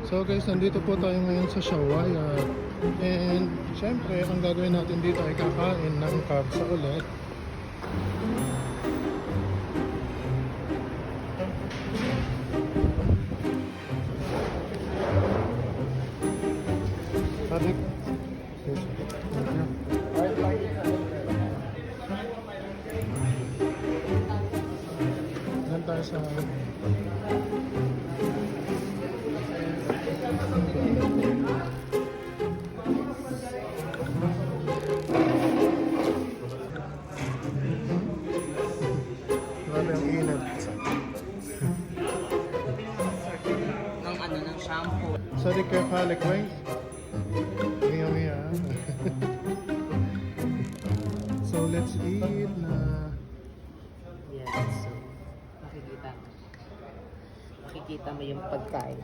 So guys, nandito po tayo ngayon sa Shawaya. And syempre, ang gagawin natin dito ay kakain ng kabsa ulit. Patik. Yan tayo sa grabe ang init. Ng shampoo. Sorry kaya halik, right? Miya. So let's eat na. Yes, so makikita mo yung pagkain.